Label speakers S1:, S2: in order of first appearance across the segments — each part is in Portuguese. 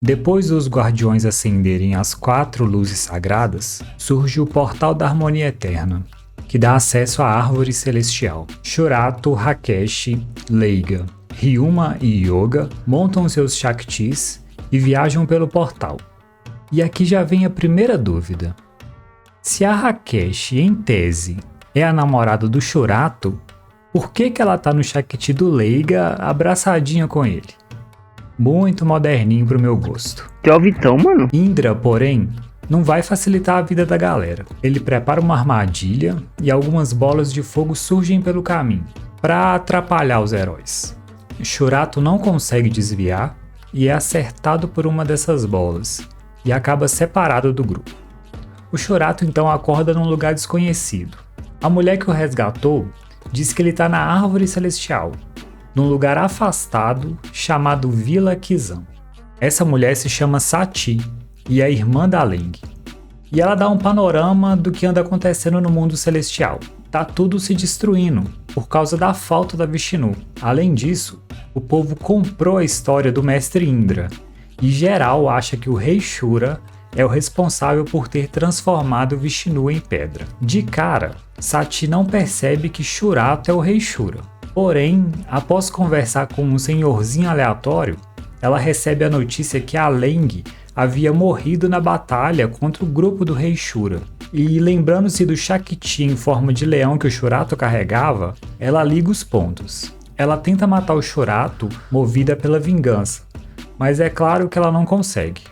S1: Depois dos guardiões acenderem as 4 luzes sagradas, surge o Portal da Harmonia Eterna, que dá acesso à Árvore Celestial. Shurato, Rakesh, Leiga, Ryuma e Yoga montam seus Shaktis e viajam pelo portal. E aqui já vem a primeira dúvida. Se a Rakesh, em tese, é a namorada do Shurato, por que ela tá no Shakti do Leiga abraçadinha com ele? Muito moderninho pro meu gosto.
S2: Que óbvio então, mano.
S1: Indra, porém, não vai facilitar a vida da galera. Ele prepara uma armadilha e algumas bolas de fogo surgem pelo caminho, para atrapalhar os heróis. Shurato não consegue desviar e é acertado por uma dessas bolas, e acaba separado do grupo. O Shurato então acorda num lugar desconhecido. A mulher que o resgatou diz que ele está na Árvore Celestial, num lugar afastado chamado Vila Kizan. Essa mulher se chama Sati e é irmã da Leng. E ela dá um panorama do que anda acontecendo no mundo celestial. Tá tudo se destruindo por causa da falta da Vishnu. Além disso, o povo comprou a história do mestre Indra e geral acha que o rei Shura é o responsável por ter transformado Vishnu em pedra. De cara, Sati não percebe que Shurato é o rei Shura. Porém, após conversar com um senhorzinho aleatório, ela recebe a notícia que a Leng havia morrido na batalha contra o grupo do rei Shura. E lembrando-se do Shakti em forma de leão que o Shurato carregava, ela liga os pontos. Ela tenta matar o Shurato movida pela vingança, mas é claro que ela não consegue.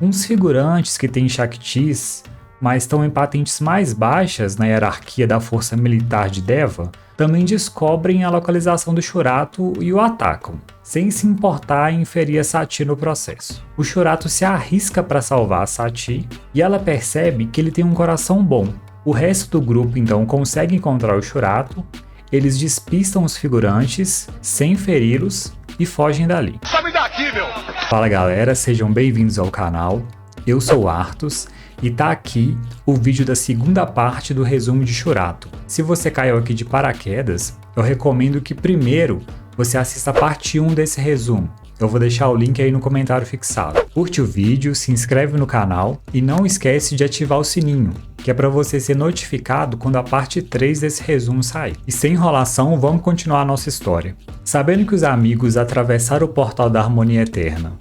S1: Uns figurantes que têm Shaktis, mas estão em patentes mais baixas na hierarquia da força militar de Deva, também descobrem a localização do Shurato e o atacam, sem se importar em ferir a Sati no processo. O Shurato se arrisca para salvar a Sati e ela percebe que ele tem um coração bom. O resto do grupo então consegue encontrar o Shurato, eles despistam os figurantes, sem feri-los, e fogem dali.
S3: Sai daqui, meu!
S1: Fala galera, sejam bem-vindos ao canal, eu sou o Arthus, e tá aqui o vídeo da segunda parte do resumo de Shurato. Se você caiu aqui de paraquedas, eu recomendo que primeiro você assista a parte 1 desse resumo. Eu vou deixar o link aí no comentário fixado. Curte o vídeo, se inscreve no canal e não esquece de ativar o sininho, que é para você ser notificado quando a parte 3 desse resumo sair. E sem enrolação, vamos continuar a nossa história. Sabendo que os amigos atravessaram o Portal da Harmonia Eterna,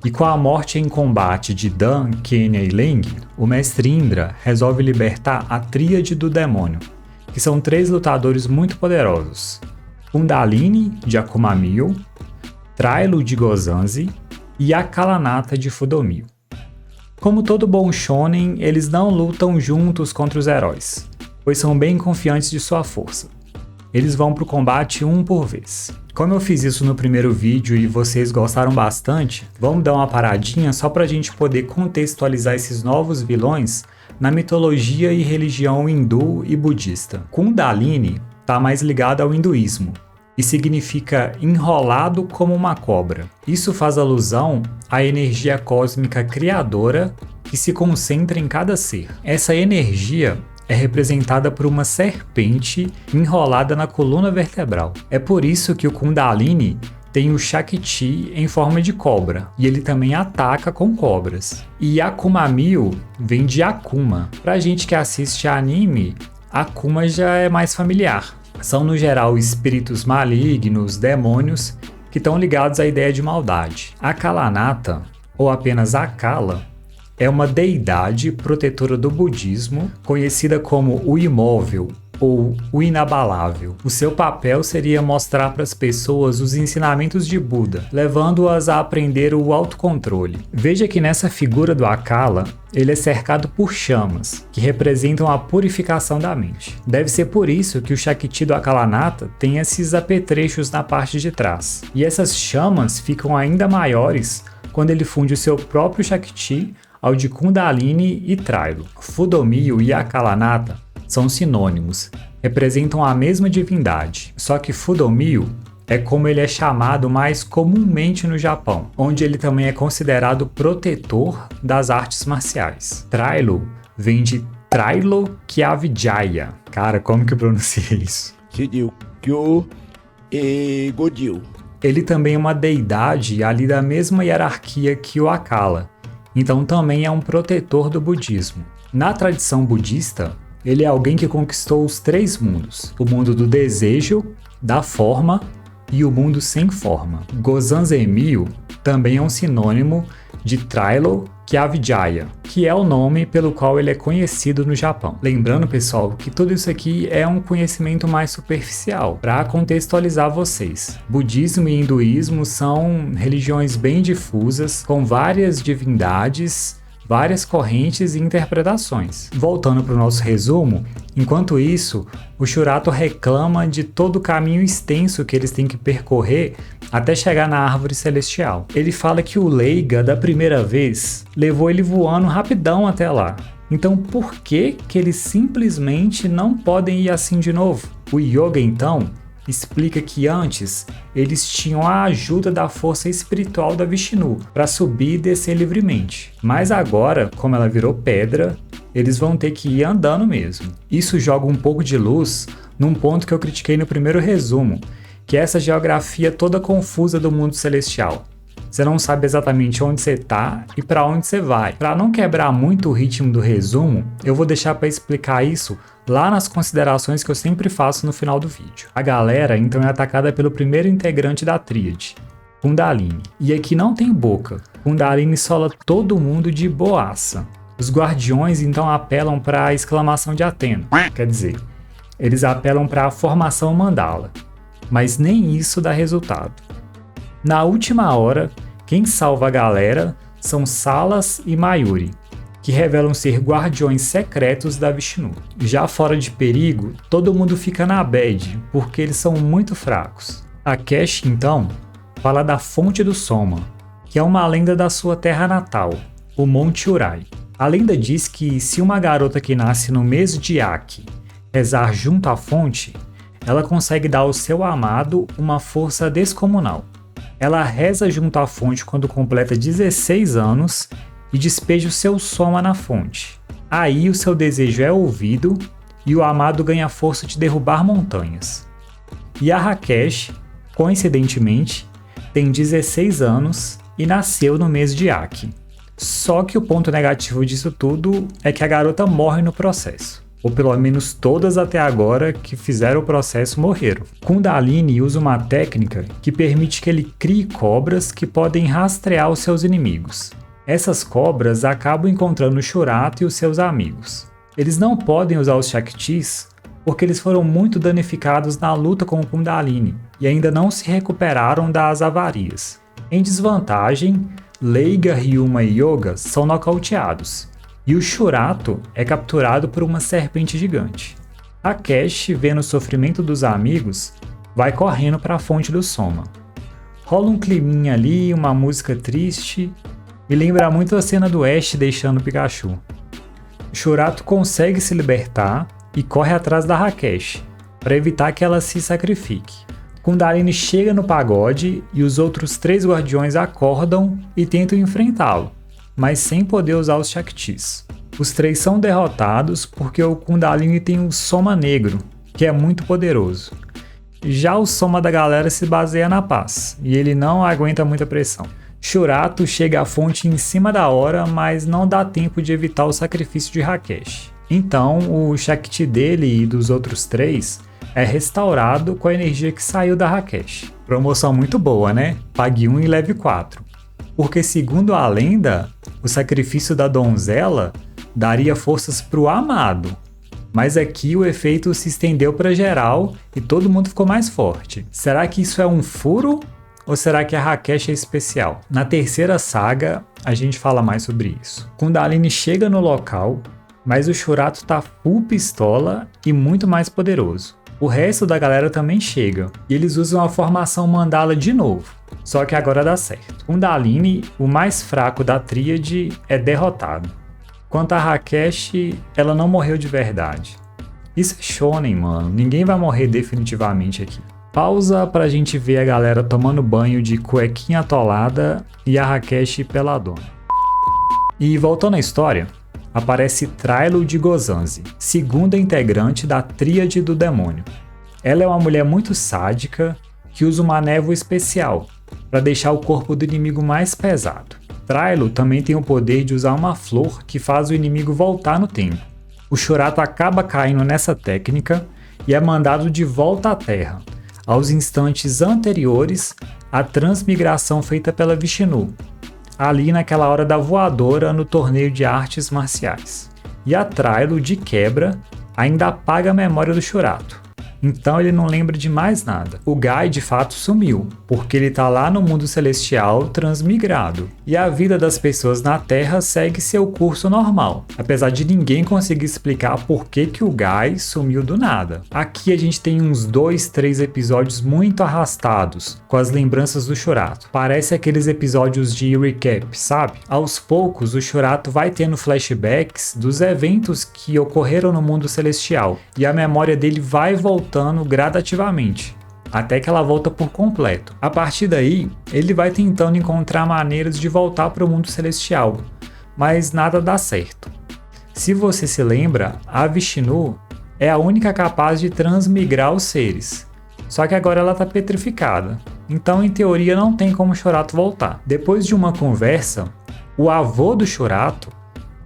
S1: e com a morte em combate de Dan, Kenya e Leng, o mestre Indra resolve libertar a Tríade do Demônio, que são 3 lutadores muito poderosos: Kundalini, de Akuma Mil, Trilo, de Gozanzi, e Akalanata, de Fudomio. Como todo bom shonen, eles não lutam juntos contra os heróis, pois são bem confiantes de sua força. Eles vão pro combate um por vez. Como eu fiz isso no primeiro vídeo e vocês gostaram bastante, vamos dar uma paradinha só pra gente poder contextualizar esses novos vilões na mitologia e religião hindu e budista. Kundalini tá mais ligado ao hinduísmo e significa enrolado como uma cobra. Isso faz alusão à energia cósmica criadora que se concentra em cada ser. Essa energia é representada por uma serpente enrolada na coluna vertebral. É por isso que o Kundalini tem o Shakti em forma de cobra, e ele também ataca com cobras. E Akuma Mil vem de Akuma. Pra gente que assiste anime, Akuma já é mais familiar. São no geral espíritos malignos, demônios, que estão ligados à ideia de maldade. Akalanata, ou apenas Akala, é uma deidade protetora do budismo, conhecida como o imóvel ou o inabalável. O seu papel seria mostrar para as pessoas os ensinamentos de Buda, levando-as a aprender o autocontrole. Veja que nessa figura do Akala, ele é cercado por chamas, que representam a purificação da mente. Deve ser por isso que o Shakti do Akalanata tem esses apetrechos na parte de trás. E essas chamas ficam ainda maiores quando ele funde o seu próprio Shakti ao de Kundalini e Trilo. Fudomio e Akalanata são sinônimos, representam a mesma divindade, só que Fudomio é como ele é chamado mais comumente no Japão, onde ele também é considerado protetor das artes marciais. Trilo vem de Trilokya. Cara, como que pronuncia isso?
S4: Shiryu Kyo e Godil.
S1: ele também é uma deidade ali da mesma hierarquia que o Akala, então também é um protetor do budismo. Na tradição budista, ele é alguém que conquistou os 3 mundos: o mundo do desejo, da forma e o mundo sem forma. Gozanzemyo também é um sinônimo de Trilo Kyavijaya, que é o nome pelo qual ele é conhecido no Japão. Lembrando, pessoal, que tudo isso aqui é um conhecimento mais superficial, para contextualizar vocês. Budismo e hinduísmo são religiões bem difusas, com várias divindades, várias correntes e interpretações. Voltando para o nosso resumo, enquanto isso, o Shurato reclama de todo o caminho extenso que eles têm que percorrer até chegar na árvore celestial. Ele fala que o Leiga, da primeira vez, levou ele voando rapidão até lá. Então por que eles simplesmente não podem ir assim de novo? O Yoga, então, explica que antes eles tinham a ajuda da força espiritual da Vishnu para subir e descer livremente. Mas agora, como ela virou pedra, eles vão ter que ir andando mesmo. Isso joga um pouco de luz num ponto que eu critiquei no primeiro resumo, que é essa geografia toda confusa do mundo celestial. Você não sabe exatamente onde você está e para onde você vai. Para não quebrar muito o ritmo do resumo, eu vou deixar para explicar isso lá nas considerações que eu sempre faço no final do vídeo. A galera então é atacada pelo primeiro integrante da tríade, Kundalini. E aqui não tem boca. Kundalini sola todo mundo de boaça. Os guardiões então apelam para a exclamação de Atena. Quer dizer, eles apelam para a formação mandala. Mas nem isso dá resultado. Na última hora, quem salva a galera são Salas e Mayuri, que revelam ser guardiões secretos da Vishnu. Já fora de perigo, todo mundo fica na bad, porque eles são muito fracos. A Kesh, então, fala da fonte do Soma, que é uma lenda da sua terra natal, o Monte Urai. A lenda diz que se uma garota que nasce no mês de Aki rezar junto à fonte, ela consegue dar ao seu amado uma força descomunal. Ela reza junto à fonte quando completa 16 anos e despeja o seu soma na fonte. Aí o seu desejo é ouvido e o amado ganha a força de derrubar montanhas. E a Rakesh, coincidentemente, tem 16 anos e nasceu no mês de Aki. Só que o ponto negativo disso tudo é que a garota morre no processo. Ou pelo menos todas até agora que fizeram o processo morreram. Kundalini usa uma técnica que permite que ele crie cobras que podem rastrear os seus inimigos. Essas cobras acabam encontrando o Shurato e os seus amigos. Eles não podem usar os Shaktis porque eles foram muito danificados na luta com o Kundalini e ainda não se recuperaram das avarias. Em desvantagem, Leiga, Ryuma e Yoga são nocauteados. E o Shurato é capturado por uma serpente gigante. A Kesh, vendo o sofrimento dos amigos, vai correndo para a fonte do Soma. Rola um climinha ali, uma música triste, e lembra muito a cena do Ash deixando o Pikachu. O Shurato consegue se libertar e corre atrás da Rakesh, para evitar que ela se sacrifique. Kundalini chega no pagode e os outros 3 guardiões acordam e tentam enfrentá-lo, mas sem poder usar os Shaktis. Os 3 são derrotados porque o Kundalini tem um Soma negro, que é muito poderoso. Já o Soma da galera se baseia na paz, e ele não aguenta muita pressão. Shurato chega à fonte em cima da hora, mas não dá tempo de evitar o sacrifício de Rakesh. Então, o Shakti dele e dos outros 3 é restaurado com a energia que saiu da Rakesh. Promoção muito boa, né? Pague 1 e leve 4. Porque, segundo a lenda, o sacrifício da donzela daria forças para o amado. Mas aqui o efeito se estendeu para geral e todo mundo ficou mais forte. Será que isso é um furo? Ou será que a Rakesh é especial? Na terceira saga, a gente fala mais sobre isso. Kundalini chega no local, mas o Shurato tá full pistola e muito mais poderoso. O resto da galera também chega, e eles usam a formação mandala de novo. Só que agora dá certo. Kundalini, o mais fraco da tríade, é derrotado. Quanto a Rakesh, ela não morreu de verdade. Isso é shonen, mano. Ninguém vai morrer definitivamente aqui. Pausa pra gente ver a galera tomando banho de cuequinha atolada e a Rakesh peladona. E voltando à história, aparece Trilo de Gozanzi, segunda integrante da Tríade do Demônio. Ela é uma mulher muito sádica que usa uma névoa especial para deixar o corpo do inimigo mais pesado. Trilo também tem o poder de usar uma flor que faz o inimigo voltar no tempo. O Shurato acaba caindo nessa técnica e é mandado de volta à Terra, aos instantes anteriores à transmigração feita pela Vishnu, ali naquela hora da voadora no torneio de artes marciais. E a Trilo, de quebra, ainda apaga a memória do Shurato. Então ele não lembra de mais nada. O Guy de fato sumiu, porque ele tá lá no mundo celestial transmigrado. E a vida das pessoas na Terra segue seu curso normal, apesar de ninguém conseguir explicar por que o Guy sumiu do nada. Aqui a gente tem uns 2, 3 episódios muito arrastados, com as lembranças do Shurato. Parece aqueles episódios de recap, sabe? Aos poucos o Shurato vai tendo flashbacks dos eventos que ocorreram no mundo celestial, e a memória dele vai voltando gradativamente, até que ela volta por completo. A partir daí, ele vai tentando encontrar maneiras de voltar para o mundo celestial, mas nada dá certo. Se você se lembra, a Vishnu é a única capaz de transmigrar os seres, só que agora ela está petrificada, então em teoria não tem como o Shurato voltar. Depois de uma conversa, o avô do Shurato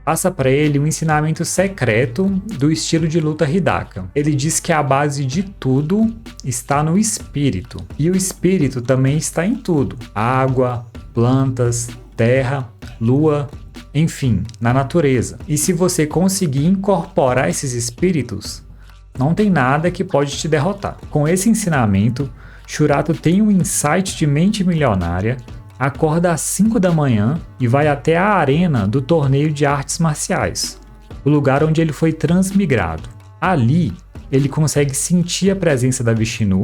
S1: passa para ele um ensinamento secreto do estilo de luta Hidaka. Ele diz que a base de tudo está no espírito. E o espírito também está em tudo. Água, plantas, terra, lua, enfim, na natureza. E se você conseguir incorporar esses espíritos, não tem nada que pode te derrotar. Com esse ensinamento, Shurato tem um insight de mente milionária, acorda às 5 da manhã e vai até a arena do torneio de artes marciais, o lugar onde ele foi transmigrado. Ali, ele consegue sentir a presença da Vishnu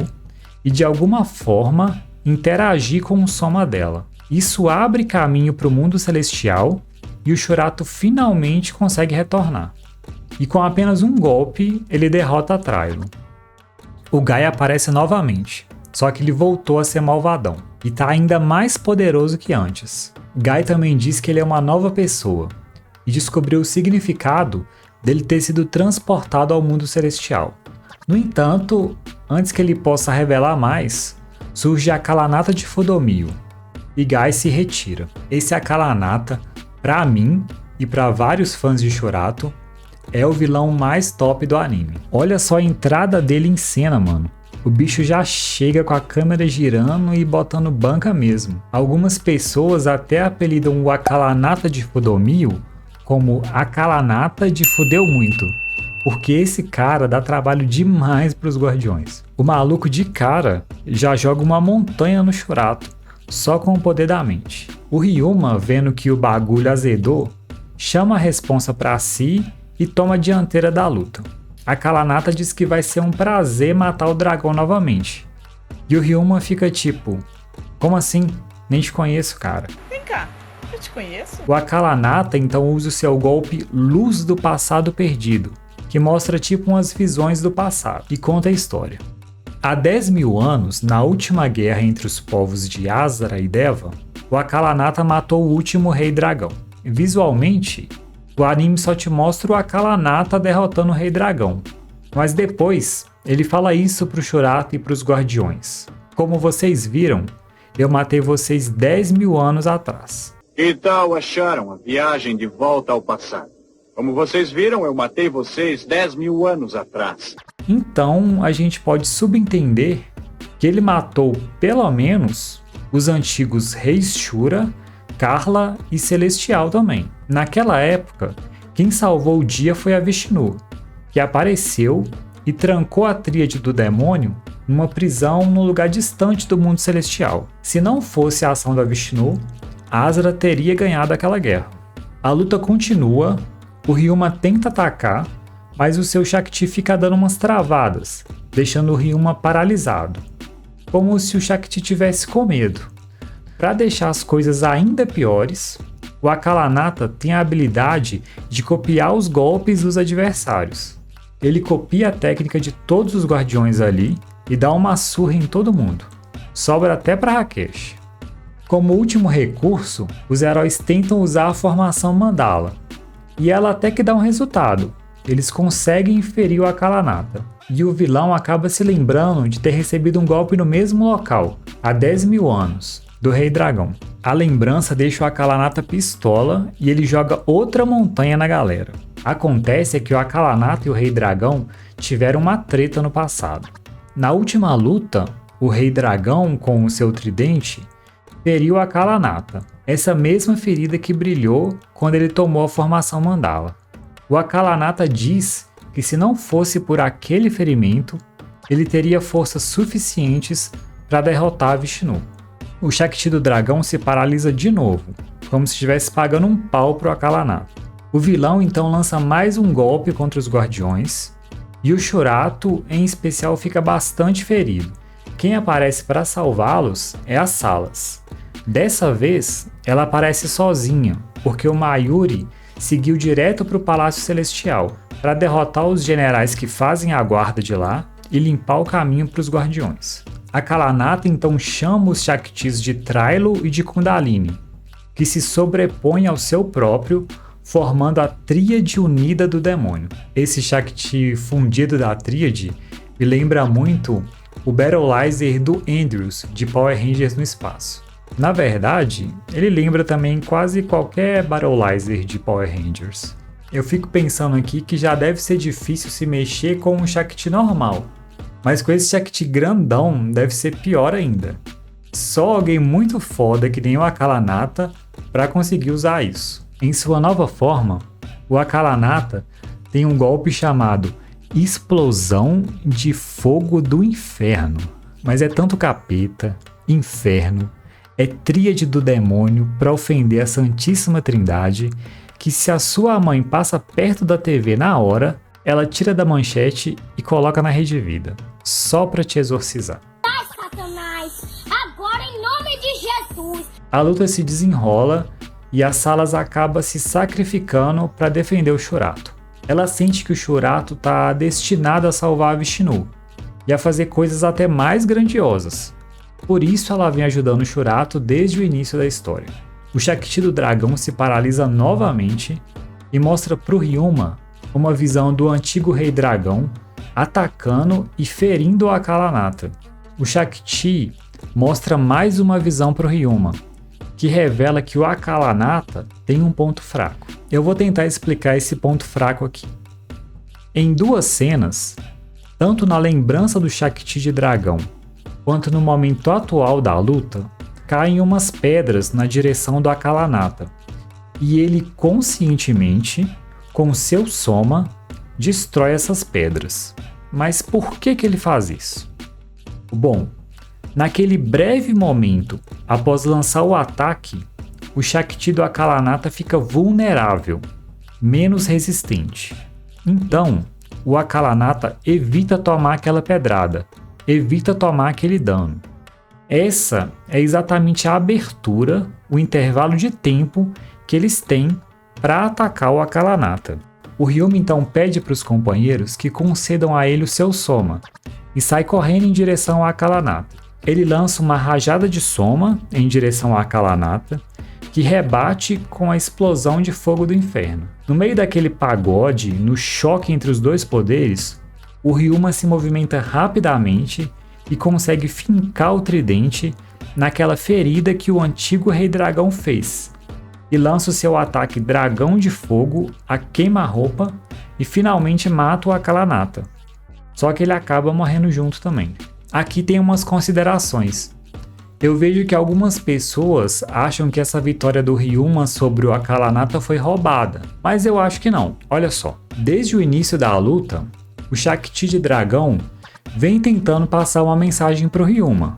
S1: e de alguma forma interagir com o soma dela. Isso abre caminho para o mundo celestial e o Shurato finalmente consegue retornar. E com apenas um golpe, ele derrota a Trilo. O Guy aparece novamente, só que ele voltou a ser malvadão e tá ainda mais poderoso que antes. Guy também diz que ele é uma nova pessoa e descobriu o significado dele ter sido transportado ao mundo celestial. No entanto, antes que ele possa revelar mais, surge a Kalanata de Fudomio e Guy se retira. Esse Kalanata, pra mim e pra vários fãs de Shurato, é o vilão mais top do anime. Olha só a entrada dele em cena, mano. O bicho já chega com a câmera girando e botando banca mesmo. Algumas pessoas até apelidam o Kalanata de Fudomio como a Kalanata de Fudeu Muito, porque esse cara dá trabalho demais pros guardiões. O maluco de cara já joga uma montanha no Shurato, só com o poder da mente. O Ryuma, vendo que o bagulho azedou, chama a responsa pra si e toma a dianteira da luta. A Kalanata diz que vai ser um prazer matar o dragão novamente. E o Ryuma fica tipo, como assim? Nem te conheço, cara.
S2: Vem cá, eu te conheço?
S1: O Kalanata então usa o seu golpe Luz do Passado Perdido, que mostra tipo umas visões do passado, e conta a história. Há 10 mil anos, na última guerra entre os povos de Azara e Deva, o Kalanata matou o último rei dragão. Visualmente, o anime só te mostra o Kalanata derrotando o Rei Dragão, mas depois ele fala isso pro Shurato e pros Guardiões. Como vocês viram, eu matei vocês 10 mil anos atrás.
S3: Que tal acharam a viagem de volta ao passado? Como vocês viram, eu matei vocês 10 mil anos atrás.
S1: Então a gente pode subentender que ele matou pelo menos os antigos reis Shura, Carla e Celestial também. Naquela época, quem salvou o dia foi a Vishnu, que apareceu e trancou a tríade do demônio numa prisão num lugar distante do mundo celestial. Se não fosse a ação da Vishnu, Azra teria ganhado aquela guerra. A luta continua, o Ryuma tenta atacar, mas o seu Shakti fica dando umas travadas, deixando o Ryuma paralisado, como se o Shakti tivesse com medo. Para deixar as coisas ainda piores, o Kalanata tem a habilidade de copiar os golpes dos adversários. Ele copia a técnica de todos os guardiões ali e dá uma surra em todo mundo. Sobra até para Rakesh. Como último recurso, os heróis tentam usar a formação Mandala, e ela até que dá um resultado, eles conseguem ferir o Akalanata. E o vilão acaba se lembrando de ter recebido um golpe no mesmo local, há 10 mil anos, do Rei Dragão. A lembrança deixa o Akalanata pistola e ele joga outra montanha na galera. Acontece que o Akalanata e o Rei Dragão tiveram uma treta no passado. Na última luta, o Rei Dragão, com o seu tridente, feriu o Akalanata, essa mesma ferida que brilhou quando ele tomou a formação Mandala. O Akalanata diz que se não fosse por aquele ferimento, ele teria forças suficientes para derrotar Vishnu. O Shakti do dragão se paralisa de novo, como se estivesse pagando um pau pro Akalanata. O vilão então lança mais um golpe contra os guardiões, e o Shurato, em especial, fica bastante ferido. Quem aparece para salvá-los é a Salas. Dessa vez, ela aparece sozinha, porque o Mayuri seguiu direto para o Palácio Celestial para derrotar os generais que fazem a guarda de lá e limpar o caminho para os guardiões. Akalanata então chama os Shaktis de Trilo e de Kundalini, que se sobrepõem ao seu próprio, formando a Tríade Unida do Demônio. Esse Shakti fundido da Tríade me lembra muito o Battleizer do Andrews, de Power Rangers no espaço. Na verdade, ele lembra também quase qualquer Battleizer de Power Rangers. Eu fico pensando aqui que já deve ser difícil se mexer com um Shakti normal, mas com esse Shakti grandão deve ser pior ainda. Só alguém muito foda que nem o Akalanata para conseguir usar isso. Em sua nova forma, o Akalanata tem um golpe chamado Explosão de Fogo do Inferno. Mas é tanto capeta, inferno, é tríade do demônio para ofender a Santíssima Trindade que se a sua mãe passa perto da TV na hora, ela tira da manchete e coloca na Rede Vida, só para te exorcizar.
S4: Ai, Satanás! Agora em nome de Jesus!
S1: A luta se desenrola e a Salas acaba se sacrificando para defender o Shurato. Ela sente que o Shurato está destinado a salvar a Vishnu e a fazer coisas até mais grandiosas. Por isso ela vem ajudando o Shurato desde o início da história. O Shakti do dragão se paralisa novamente e mostra para o Ryuma uma visão do antigo Rei Dragão atacando e ferindo o Akalanata. O Shakti mostra mais uma visão para o Ryuma, que revela que o Akalanata tem um ponto fraco. Eu vou tentar explicar esse ponto fraco aqui. Em duas cenas, tanto na lembrança do Shakti de dragão, quanto no momento atual da luta, caem umas pedras na direção do Akalanata, e ele conscientemente, com seu soma, destrói essas pedras. Mas por que ele faz isso? Bom, naquele breve momento após lançar o ataque, o Shakti do Akalanata fica vulnerável, menos resistente. Então, o Akalanata evita tomar aquela pedrada, evita tomar aquele dano. Essa é exatamente a abertura, o intervalo de tempo que eles têm para atacar o Akalanata. O Ryuma então pede para os companheiros que concedam a ele o seu soma e sai correndo em direção ao Akalanata. Ele lança uma rajada de soma em direção ao Akalanata, que rebate com a explosão de fogo do inferno. No meio daquele pagode, no choque entre os dois poderes, o Ryuma se movimenta rapidamente e consegue fincar o tridente naquela ferida que o antigo Rei Dragão fez, e lança o seu ataque Dragão de Fogo a queima-roupa e finalmente mata o Akalanata. Só que ele acaba morrendo junto também. Aqui tem umas considerações. Eu vejo que algumas pessoas acham que essa vitória do Ryuma sobre o Akalanata foi roubada, mas eu acho que não. Olha só, desde o início da luta, o Shakti de dragão vem tentando passar uma mensagem para o Ryuma.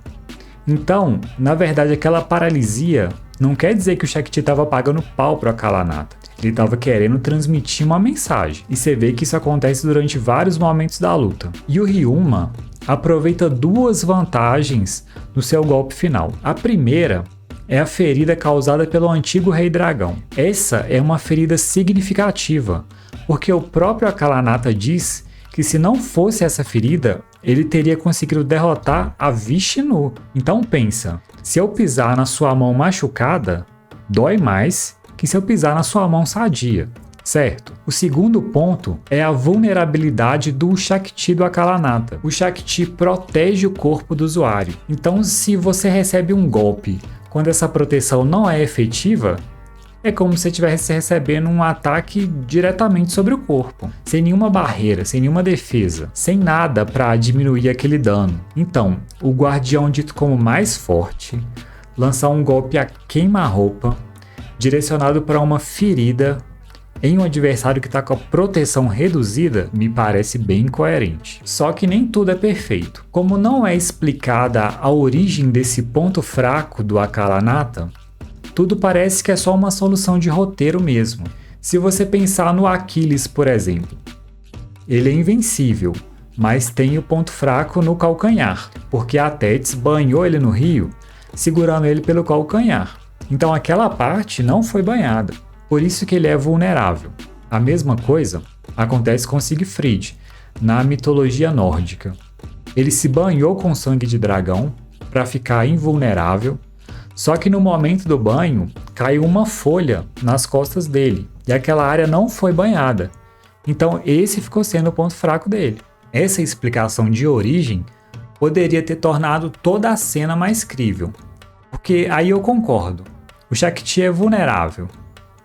S1: Então, na verdade, aquela paralisia não quer dizer que o Shakti estava pagando pau para o Akalanata. Ele estava querendo transmitir uma mensagem. E você vê que isso acontece durante vários momentos da luta. E o Ryuma aproveita duas vantagens no seu golpe final. A primeira é a ferida causada pelo antigo Rei Dragão. Essa é uma ferida significativa, porque o próprio Akalanata diz que se não fosse essa ferida, ele teria conseguido derrotar a Vishnu. Então pensa, se eu pisar na sua mão machucada, dói mais que se eu pisar na sua mão sadia. certo? O segundo ponto é a vulnerabilidade do Shakti do Akalanata. O Shakti protege o corpo do usuário. Então, se você recebe um golpe quando essa proteção não é efetiva, é como se você estivesse recebendo um ataque diretamente sobre o corpo, sem nenhuma barreira, sem nenhuma defesa, sem nada para diminuir aquele dano. Então, o guardião dito como mais forte lançar um golpe a queima-roupa direcionado para uma ferida em um adversário que está com a proteção reduzida me parece bem coerente. Só que nem tudo é perfeito. Como não é explicada a origem desse ponto fraco do Akalanata, tudo parece que é só uma solução de roteiro mesmo. Se você pensar no Aquiles, por exemplo, ele é invencível, mas tem o ponto fraco no calcanhar, porque a Tétis banhou ele no rio, segurando ele pelo calcanhar. Então aquela parte não foi banhada, por isso que ele é vulnerável. A mesma coisa acontece com Siegfried, na mitologia nórdica. Ele se banhou com sangue de dragão para ficar invulnerável, só que no momento do banho caiu uma folha nas costas dele e aquela área não foi banhada. Então esse ficou sendo o ponto fraco dele. Essa explicação de origem poderia ter tornado toda a cena mais crível. Porque aí eu concordo, o Shakti é vulnerável.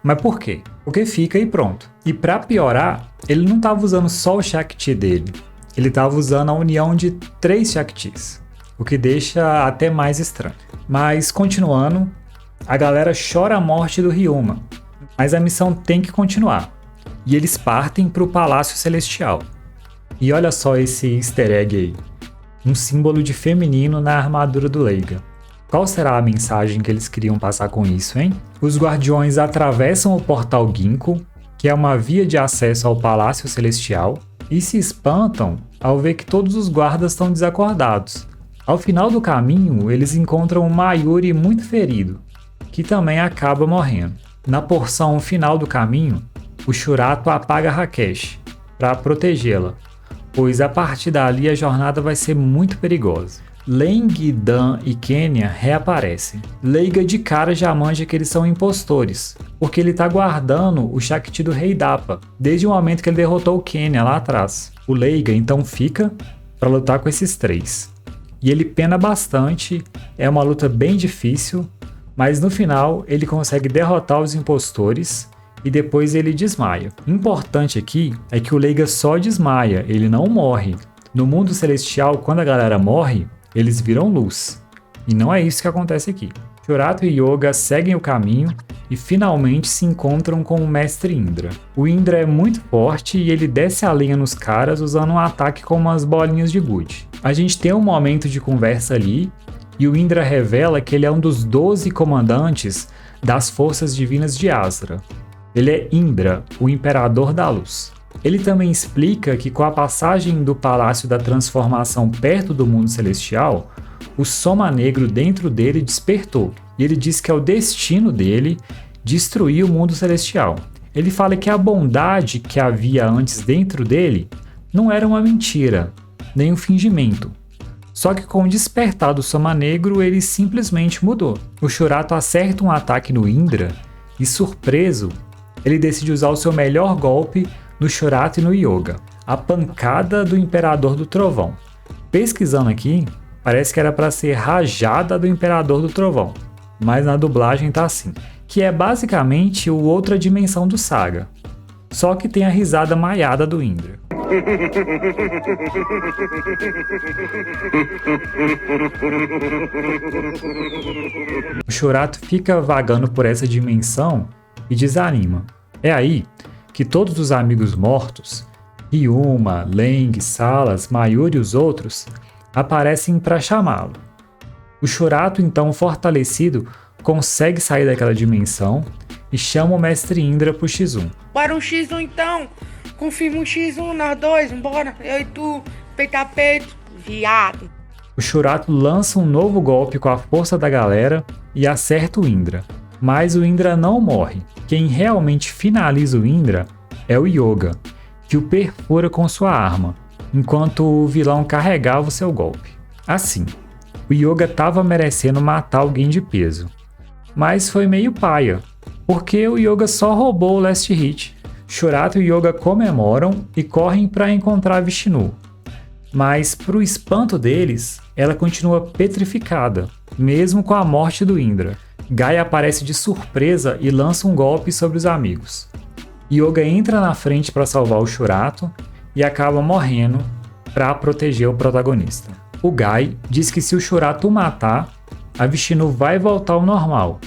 S1: Mas por quê? Porque fica e pronto. E para piorar, ele não estava usando só o Shakti dele, ele estava usando a união de 3 Shaktis, o que deixa até mais estranho. Mas continuando, a galera chora a morte do Ryuma, mas a missão tem que continuar. E eles partem para o Palácio Celestial. E olha só esse easter egg aí, um símbolo de feminino na armadura do Leiga. Qual será a mensagem que eles queriam passar com isso, hein? Os guardiões atravessam o portal Ginkgo, que é uma via de acesso ao Palácio Celestial, e se espantam ao ver que todos os guardas estão desacordados. Ao final do caminho, eles encontram um Mayuri muito ferido, que também acaba morrendo. Na porção final do caminho, o Shurato apaga Rakesh para protegê-la, pois a partir dali a jornada vai ser muito perigosa. Leng, Dan e Kenya reaparecem. Leiga de cara já manja que eles são impostores, porque ele está guardando o Shakti do Rei Dapa, desde o momento que ele derrotou o Kenya lá atrás. O Leiga então fica para lutar com esses 3. E ele pena bastante, é uma luta bem difícil, mas no final ele consegue derrotar os impostores e depois ele desmaia. Importante aqui é que o Leiga só desmaia, ele não morre. No mundo celestial, quando a galera morre, eles viram luz. E não é isso que acontece aqui. Shurato e Yoga seguem o caminho e finalmente se encontram com o Mestre Indra. O Indra é muito forte e ele desce a lenha nos caras usando um ataque com umas bolinhas de gude. A gente tem um momento de conversa ali e o Indra revela que ele é um dos 12 comandantes das forças divinas de Asra. Ele é Indra, o Imperador da Luz. Ele também explica que com a passagem do Palácio da Transformação perto do mundo celestial, o Soma Negro dentro dele despertou, e ele diz que é o destino dele destruir o mundo celestial. Ele fala que a bondade que havia antes dentro dele não era uma mentira, nem um fingimento. Só que com o despertar do Soma Negro, ele simplesmente mudou. O Shurato acerta um ataque no Indra, e surpreso, ele decide usar o seu melhor golpe no Shurato e no Yoga, a pancada do Imperador do Trovão. Pesquisando aqui, parece que era para ser rajada do Imperador do Trovão, mas na dublagem tá assim, que é basicamente o outra dimensão do Saga, só que tem a risada maiada do Indra. O Shurato fica vagando por essa dimensão e desanima. É aí que todos os amigos mortos, Ryuma, Leng, Salas, Mayuri e os outros, aparecem para chamá-lo. O Shurato, então fortalecido, consegue sair daquela dimensão e chama o Mestre Indra pro X1.
S2: Bora um X1 então! Confirma um X1 nós dois, bora! Eu e tu, peito a peito, viado!
S1: O Shurato lança um novo golpe com a força da galera e acerta o Indra. Mas o Indra não morre. Quem realmente finaliza o Indra é o Yoga, que o perfura com sua arma, enquanto o vilão carregava o seu golpe. Assim, o Yoga estava merecendo matar alguém de peso, mas foi meio paia, porque o Yoga só roubou o last hit. Shurato e Yoga comemoram e correm para encontrar Vishnu. Mas, para o espanto deles, ela continua petrificada, mesmo com a morte do Indra. Gaia aparece de surpresa e lança um golpe sobre os amigos. Yoga entra na frente para salvar o Shurato e acaba morrendo para proteger o protagonista. O Gai diz que se o Shurato o matar, a Vishnu vai voltar ao normal,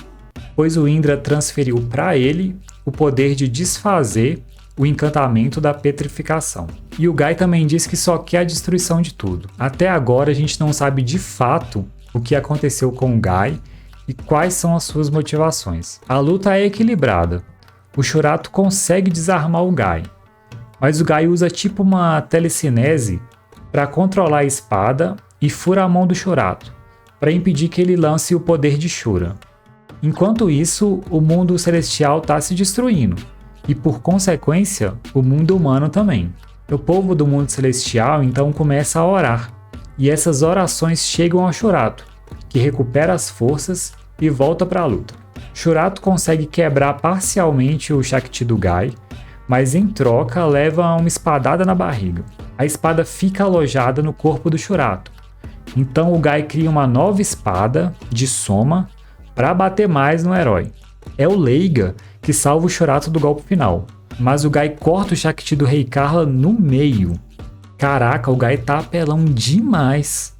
S1: pois o Indra transferiu para ele o poder de desfazer o encantamento da petrificação. E o Gai também diz que só quer a destruição de tudo. Até agora a gente não sabe de fato o que aconteceu com o Gai e quais são as suas motivações. A luta é equilibrada. O Shurato consegue desarmar o Gai, mas o Gai usa tipo uma telecinese para controlar a espada e fura a mão do Shurato, para impedir que ele lance o poder de Shura. Enquanto isso, o mundo celestial está se destruindo, e por consequência, o mundo humano também. O povo do mundo celestial então começa a orar, e essas orações chegam ao Shurato, que recupera as forças e volta para a luta. Shurato consegue quebrar parcialmente o Shakti do Gai, mas em troca leva uma espadada na barriga. A espada fica alojada no corpo do Shurato. Então o Gai cria uma nova espada de Soma para bater mais no herói. É o Leiga que salva o Shurato do golpe final, mas o Gai corta o Shakti do Rei Karla no meio. Caraca, o Gai tá apelão demais.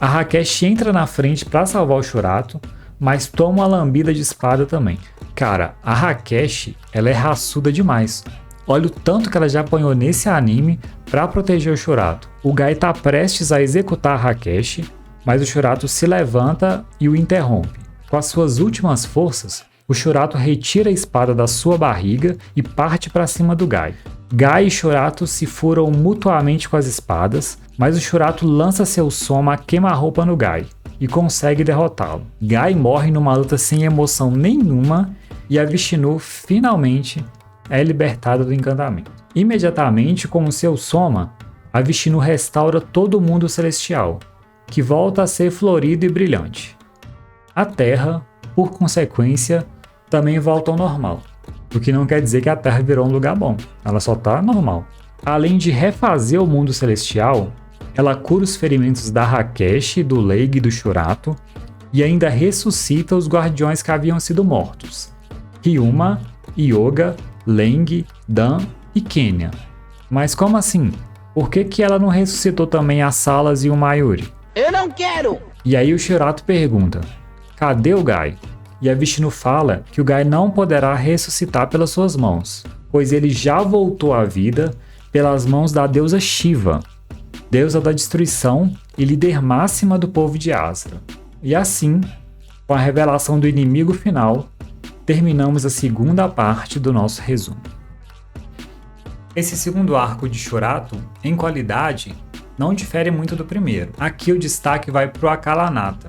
S1: A Rakesh entra na frente para salvar o Shurato, mas toma uma lambida de espada também. Cara, a Rakesh, ela é raçuda demais. Olha o tanto que ela já apanhou nesse anime para proteger o Shurato. O Gai tá prestes a executar a Rakesh, mas o Shurato se levanta e o interrompe. Com as suas últimas forças, o Shurato retira a espada da sua barriga e parte para cima do Gai. Gai e Shurato se furam mutuamente com as espadas, mas o Shurato lança seu soma a queima-roupa no Gai e consegue derrotá-lo. Gai morre numa luta sem emoção nenhuma e a Vishnu finalmente é libertada do encantamento. Imediatamente, com o seu soma, a Vishnu restaura todo o mundo celestial, que volta a ser florido e brilhante. A Terra, por consequência, também volta ao normal. O que não quer dizer que a Terra virou um lugar bom, ela só tá normal. Além de refazer o mundo celestial, ela cura os ferimentos da Rakesh, do Leiga e do Shurato, e ainda ressuscita os guardiões que haviam sido mortos: Ryuma, Yoga, Leng, Dan e Kenya. Mas como assim? Por que ela não ressuscitou também as Salas e o Mayuri?
S2: Eu não quero!
S1: E aí o Shurato pergunta: cadê o Gai? E a Vishnu fala que o Gai não poderá ressuscitar pelas suas mãos, pois ele já voltou à vida pelas mãos da deusa Shiva, deusa da destruição e líder máxima do povo de Astra. E assim, com a revelação do inimigo final, terminamos a segunda parte do nosso resumo. Esse segundo arco de Shurato, em qualidade, não difere muito do primeiro. Aqui o destaque vai para o Akalanata,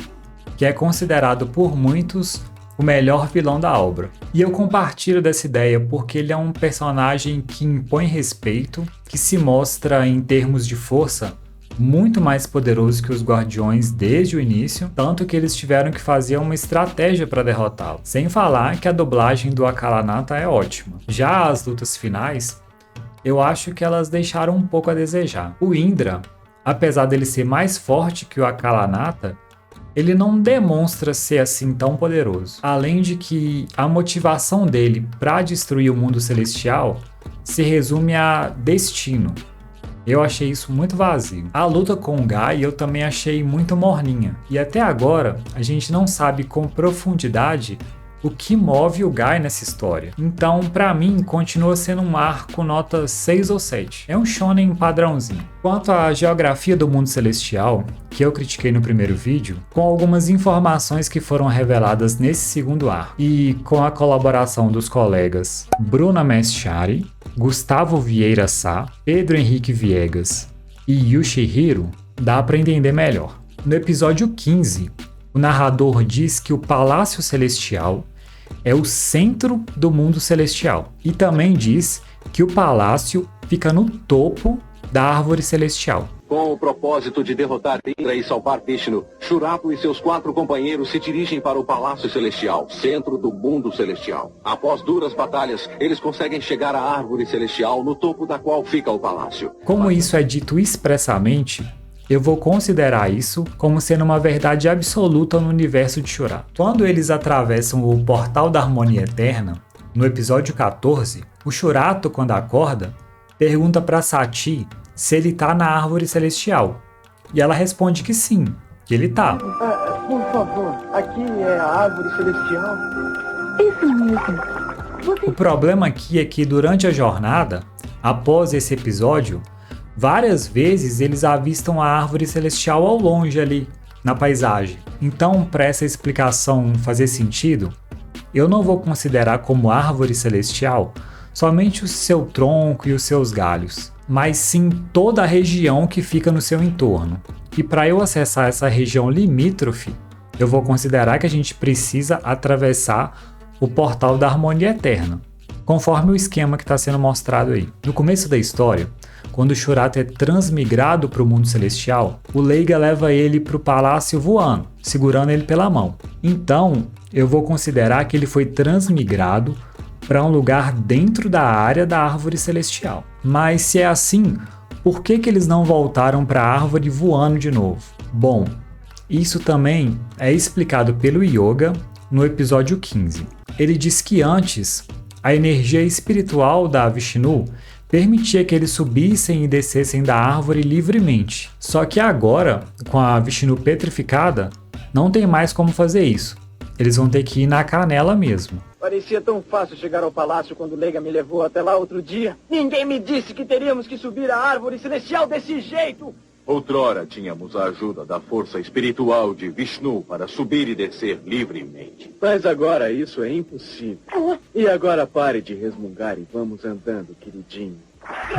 S1: que é considerado por muitos o melhor vilão da obra. E eu compartilho dessa ideia porque ele é um personagem que impõe respeito, que se mostra em termos de força muito mais poderoso que os Guardiões desde o início, tanto que eles tiveram que fazer uma estratégia para derrotá-lo. Sem falar que a dublagem do Akalanata é ótima. Já as lutas finais, eu acho que elas deixaram um pouco a desejar. O Indra, apesar dele ser mais forte que o Akalanata, ele não demonstra ser assim tão poderoso. Além de que a motivação dele para destruir o mundo celestial se resume a destino. Eu achei isso muito vazio. A luta com o Gai eu também achei muito morninha. E até agora a gente não sabe com profundidade o que move o Gai nessa história. Então, pra mim, continua sendo um arco nota 6 ou 7. É um shonen padrãozinho. Quanto à geografia do mundo celestial, que eu critiquei no primeiro vídeo, com algumas informações que foram reveladas nesse segundo arco, e com a colaboração dos colegas Bruna Meschari, Gustavo Vieira Sá, Pedro Henrique Viegas e Yoshihiro, dá pra entender melhor. No episódio 15, o narrador diz que o Palácio Celestial é o centro do mundo celestial. E também diz que o palácio fica no topo da árvore celestial.
S5: Com o propósito de derrotar Indra e salvar Vishnu, Shurato e seus 4 companheiros se dirigem para o Palácio Celestial, centro do mundo celestial. Após duras batalhas, eles conseguem chegar à árvore celestial, no topo da qual fica o palácio.
S1: Como isso é dito expressamente, eu vou considerar isso como sendo uma verdade absoluta no universo de Shurato. Quando eles atravessam o Portal da Harmonia Eterna, no episódio 14, o Shurato, quando acorda, pergunta para Sati se ele tá na árvore celestial. E ela responde que sim, que ele tá.
S6: Por favor, aqui é a árvore celestial.
S4: Isso mesmo.
S1: O problema aqui é que durante a jornada, após esse episódio, várias vezes eles avistam a árvore celestial ao longe ali, na paisagem. Então, para essa explicação fazer sentido, eu não vou considerar como árvore celestial somente o seu tronco e os seus galhos, mas sim toda a região que fica no seu entorno. E para eu acessar essa região limítrofe, eu vou considerar que a gente precisa atravessar o Portal da Harmonia Eterna, conforme o esquema que está sendo mostrado aí. No começo da história, quando o Shurato é transmigrado para o mundo celestial, o Leiga leva ele para o palácio voando, segurando ele pela mão. Então, eu vou considerar que ele foi transmigrado para um lugar dentro da área da árvore celestial. Mas se é assim, por que eles não voltaram para a árvore voando de novo? Bom, isso também é explicado pelo Yoga no episódio 15. Ele diz que antes, a energia espiritual da Vishnu permitia que eles subissem e descessem da árvore livremente. Só que agora, com a Vishnu petrificada, não tem mais como fazer isso. Eles vão ter que ir na canela mesmo.
S6: Parecia tão fácil chegar ao palácio quando Leiga me levou até lá outro dia. Ninguém me disse que teríamos que subir a árvore celestial desse jeito.
S3: Outrora tínhamos a ajuda da força espiritual de Vishnu para subir e descer livremente.
S6: Mas agora isso é impossível. E agora pare de resmungar e vamos andando, queridinho.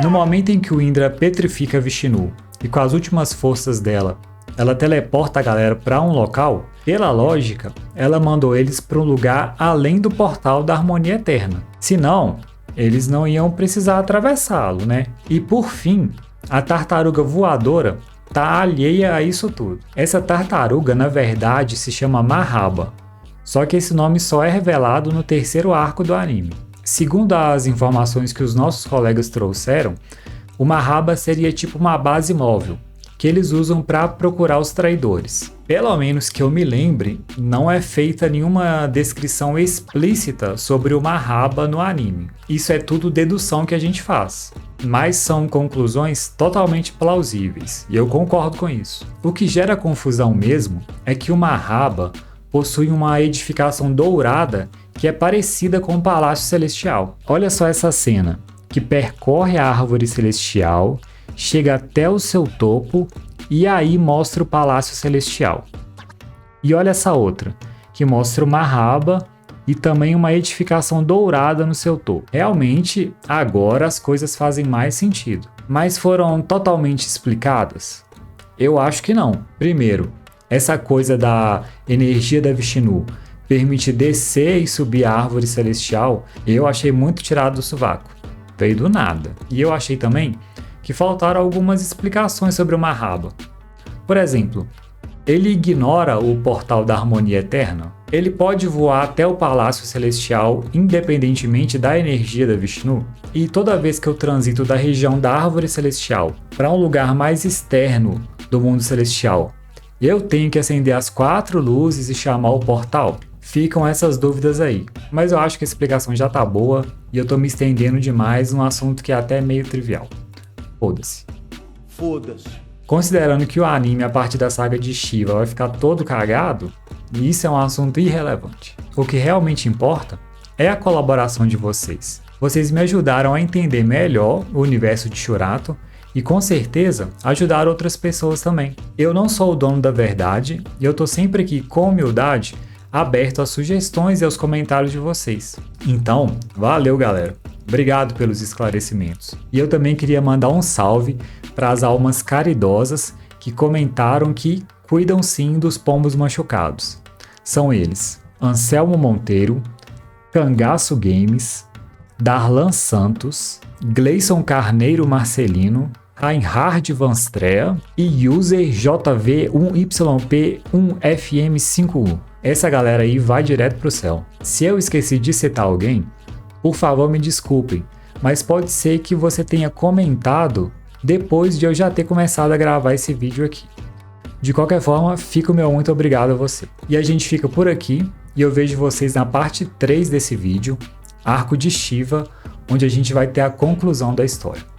S1: No momento em que o Indra petrifica Vishnu e com as últimas forças dela, ela teleporta a galera para um local, pela lógica, ela mandou eles para um lugar além do Portal da Harmonia Eterna. Senão, eles não iam precisar atravessá-lo, né? E por fim, a tartaruga voadora tá alheia a isso tudo. Essa tartaruga, na verdade, se chama Mahaba. Só que esse nome só é revelado no terceiro arco do anime. Segundo as informações que os nossos colegas trouxeram, o Mahaba seria tipo uma base móvel, que eles usam para procurar os traidores. Pelo menos que eu me lembre, não é feita nenhuma descrição explícita sobre o Mahaba no anime. Isso é tudo dedução que a gente faz. Mas são conclusões totalmente plausíveis, e eu concordo com isso. O que gera confusão mesmo é que o Mahaba possui uma edificação dourada que é parecida com o Palácio Celestial. Olha só essa cena, que percorre a árvore celestial, chega até o seu topo e aí mostra o Palácio Celestial. E olha essa outra, que mostra o Mahaba e também uma edificação dourada no seu topo. Realmente, agora as coisas fazem mais sentido. Mas foram totalmente explicadas? Eu acho que não. Primeiro, essa coisa da energia da Vishnu permite descer e subir a árvore celestial, eu achei muito tirado do sovaco. Veio do nada. E eu achei também que faltaram algumas explicações sobre o Mahaba. Por exemplo, ele ignora o Portal da Harmonia Eterna? Ele pode voar até o Palácio Celestial independentemente da energia da Vishnu? E toda vez que eu transito da região da Árvore Celestial para um lugar mais externo do mundo celestial, eu tenho que acender as 4 luzes e chamar o portal? Ficam essas dúvidas aí. Mas eu acho que a explicação já tá boa e eu tô me estendendo demais num assunto que é até meio trivial. Foda-se.
S7: Foda-se.
S1: Considerando que o anime a partir da saga de Shiva vai ficar todo cagado, isso é um assunto irrelevante. O que realmente importa é a colaboração de vocês. Vocês me ajudaram a entender melhor o universo de Shurato e com certeza ajudar outras pessoas também. Eu não sou o dono da verdade e eu tô sempre aqui com humildade aberto às sugestões e aos comentários de vocês. Então, valeu galera! Obrigado pelos esclarecimentos. E eu também queria mandar um salve para as almas caridosas que comentaram que cuidam sim dos pombos machucados. São eles: Anselmo Monteiro, Cangaço Games, Darlan Santos, Gleison Carneiro Marcelino, Reinhard Van Strea e user JV1YP1FM5U. Essa galera aí vai direto pro céu. Se eu esqueci de citar alguém, por favor me desculpem, mas pode ser que você tenha comentado depois de eu já ter começado a gravar esse vídeo aqui. De qualquer forma, fica o meu muito obrigado a você. E a gente fica por aqui e eu vejo vocês na parte 3 desse vídeo, Arco de Shiva, onde a gente vai ter a conclusão da história.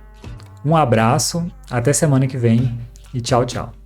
S1: Um abraço, até semana que vem e tchau, tchau.